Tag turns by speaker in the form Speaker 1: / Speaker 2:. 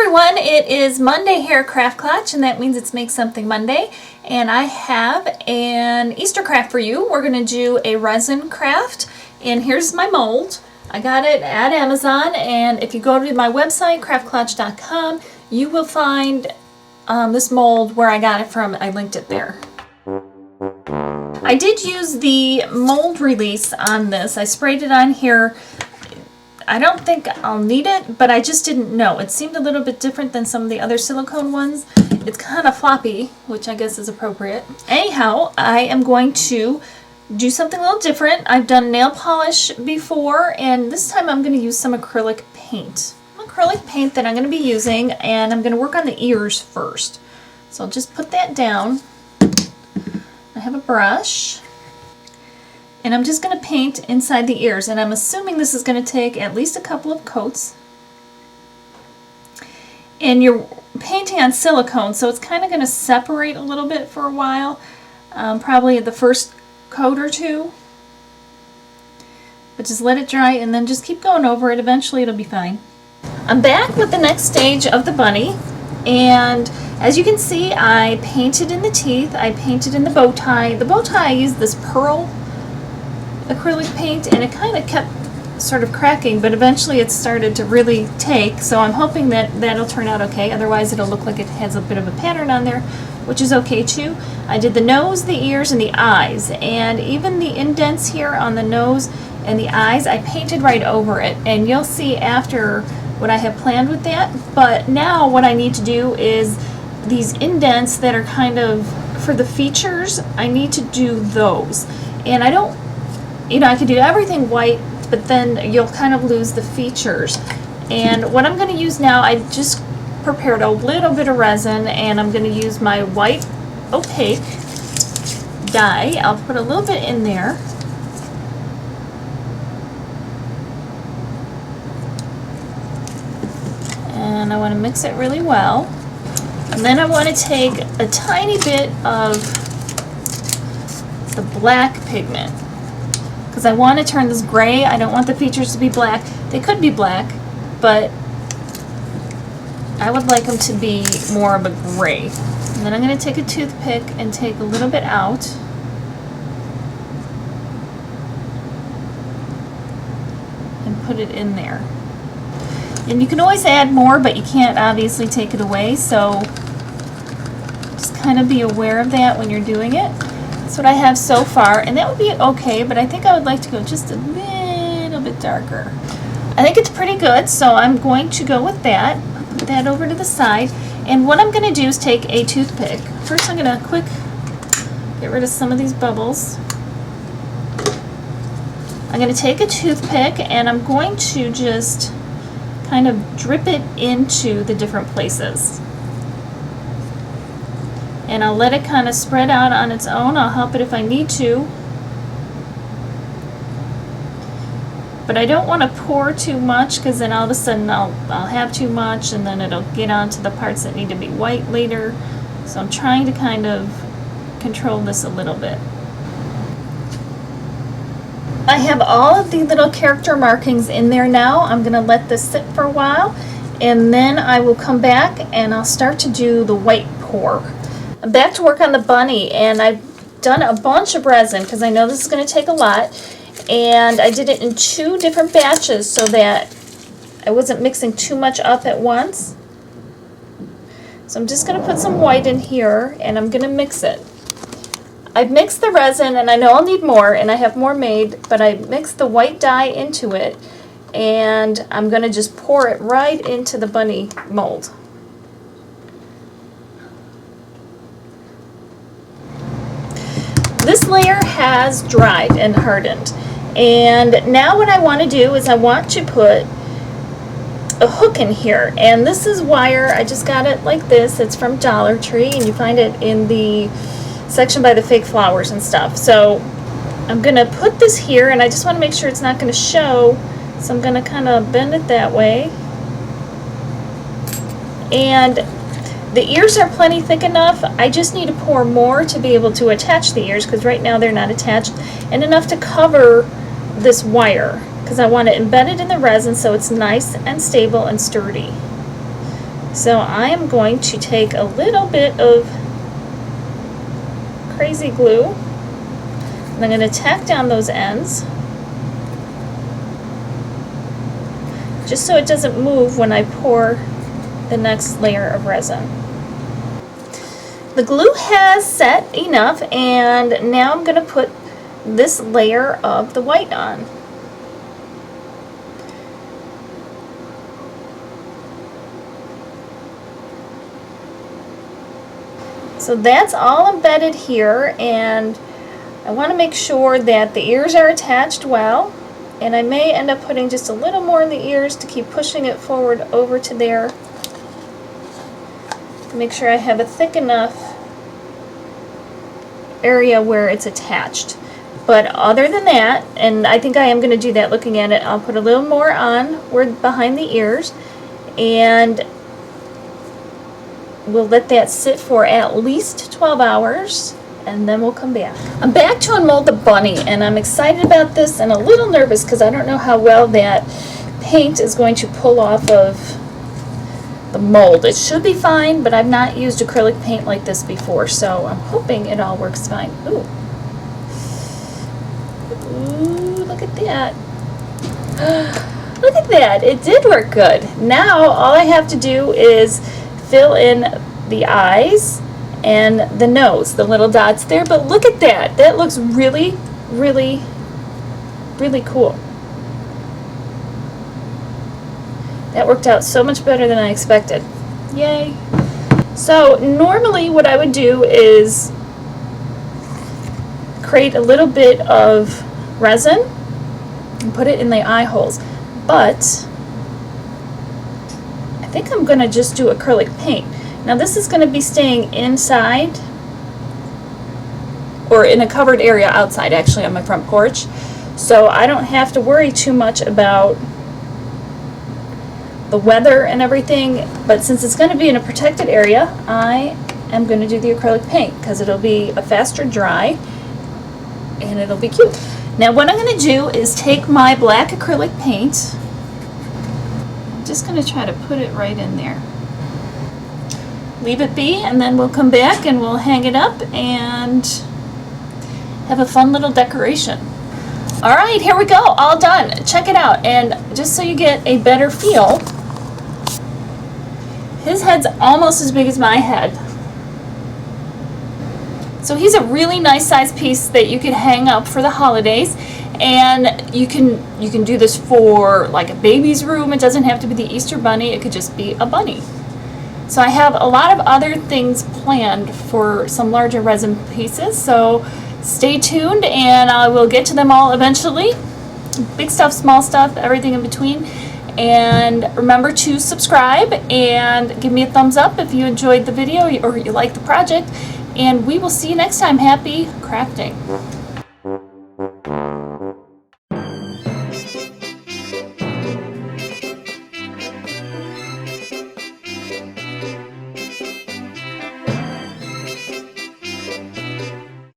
Speaker 1: everyone, it is Monday here at Craft Clutch, and that means it's Make Something Monday, and I have an Easter craft for you. We're going to do a resin craft, and here's my mold. I got it at Amazon, and if you go to my website, craftclutch.com, you will find this mold where I got it from. I linked it there. I did use the mold release on this. I sprayed it on here. I don't think I'll need it, but I just didn't know. It seemed a little bit different than some of the other silicone ones. It's kind of floppy, which I guess is appropriate. Anyhow, I am going to do something a little different. I've done nail polish before, and this time I'm going to use some acrylic paint. Acrylic paint that I'm going to be using, and I'm going to work on the ears first. So I'll just put that down. I have a brush. And I'm just going to paint inside the ears, and I'm assuming this is going to take at least a couple of coats. And you're painting on silicone, so it's kind of going to separate a little bit for a while, probably the first coat or two. But just let it dry and then just keep going over it. Eventually it'll be fine. I'm back with the next stage of the bunny, and as you can see, I painted in the teeth, I painted in the bow tie. The bow tie, I used this pearl acrylic paint, and it kind of kept sort of cracking, but eventually it started to really take, so I'm hoping that that'll turn out okay. Otherwise it'll look like it has a bit of a pattern on there, which is okay too. I did the nose, the ears, and the eyes, and even the indents here on the nose and the eyes, I painted right over it, and you'll see after what I have planned with that. But now what I need to do is these indents that are kind of for the features, I need to do those. And I don't, I could do everything white, but then you'll kind of lose the features. And what I'm going to use now, I just prepared a little bit of resin, and I'm going to use my white opaque dye. I'll put a little bit in there. And I want to mix it really well. And then I want to take a tiny bit of the black pigment, because I want to turn this gray. I don't want the features to be black. They could be black, but I would like them to be more of a gray. And then I'm going to take a toothpick and take a little bit out. And put it in there. And you can always add more, but you can't obviously take it away, so just kind of be aware of that when you're doing it. That's what I have so far, and that would be okay, but I think I would like to go just a little bit darker. I think it's pretty good, so I'm going to go with that. Put that over to the side, and what I'm going to do is take a toothpick. First I'm going to get rid of some of these bubbles. I'm going to take a toothpick, and I'm going to just kind of drip it into the different places. And I'll let it kind of spread out on its own. I'll help it if I need to. But I don't want to pour too much, because then all of a sudden I'll have too much, and then it'll get onto the parts that need to be white later. So I'm trying to kind of control this a little bit. I have all of the little character markings in there now. I'm going to let this sit for a while, and then I will come back and I'll start to do the white pour. I'm back to work on the bunny, and I've done a bunch of resin because I know this is going to take a lot, and I did it in 2 different batches so that I wasn't mixing too much up at once. So I'm just going to put some white in here, and I'm going to mix it. I've mixed the resin, and I know I'll need more, and I have more made, but I mixed the white dye into it, and I'm going to just pour it right into the bunny mold. This layer has dried and hardened, and now what I want to do is I want to put a hook in here, and this is wire. I just got it like this. It's from Dollar Tree, and you find it in the section by the fake flowers and stuff. So I'm going to put this here, and I just want to make sure it's not going to show, so I'm going to kind of bend it that way. And the ears are plenty thick enough. I just need to pour more to be able to attach the ears, because right now they're not attached, and enough to cover this wire, because I want to embed it in the resin so it's nice and stable and sturdy. So I am going to take a little bit of crazy glue and I'm going to tack down those ends just so it doesn't move when I pour the next layer of resin. The glue has set enough, and now I'm going to put this layer of the white on. So that's all embedded here, and I want to make sure that the ears are attached well, and I may end up putting just a little more in the ears to keep pushing it forward over to there to make sure I have a thick enough area where it's attached. But other than that, and I think I am going to do that looking at it, I'll put a little more on where behind the ears, and we'll let that sit for at least 12 hours, and then we'll come back. I'm back to unmold the bunny, and I'm excited about this and a little nervous because I don't know how well that paint is going to pull off of the mold. It should be fine, but I've not used acrylic paint like this before, so I'm hoping it all works fine. Ooh. Ooh, look at that. Look at that. It did work good. Now all I have to do is fill in the eyes and the nose, the little dots there, but look at that. That looks really, really, really cool. That worked out so much better than I expected. Yay. So normally what I would do is create a little bit of resin and put it in the eye holes, but I think I'm going to just do acrylic paint. Now this is going to be staying inside, or in a covered area outside actually on my front porch, so I don't have to worry too much about the weather and everything, but since it's going to be in a protected area, I am going to do the acrylic paint because it'll be a faster dry and it'll be cute. Now what I'm going to do is take my black acrylic paint, I'm just going to try to put it right in there. Leave it be, and then we'll come back and we'll hang it up and have a fun little decoration. Alright, here we go, all done. Check it out, and just so you get a better feel, his head's almost as big as my head. So he's a really nice size piece that you can hang up for the holidays, and you can do this for like a baby's room. It doesn't have to be the Easter bunny, it could just be a bunny. So I have a lot of other things planned for some larger resin pieces, so stay tuned and I will get to them all eventually. Big stuff, small stuff, everything in between. And remember to subscribe and give me a thumbs up if you enjoyed the video or you like the project. And we will see you next time. Happy crafting.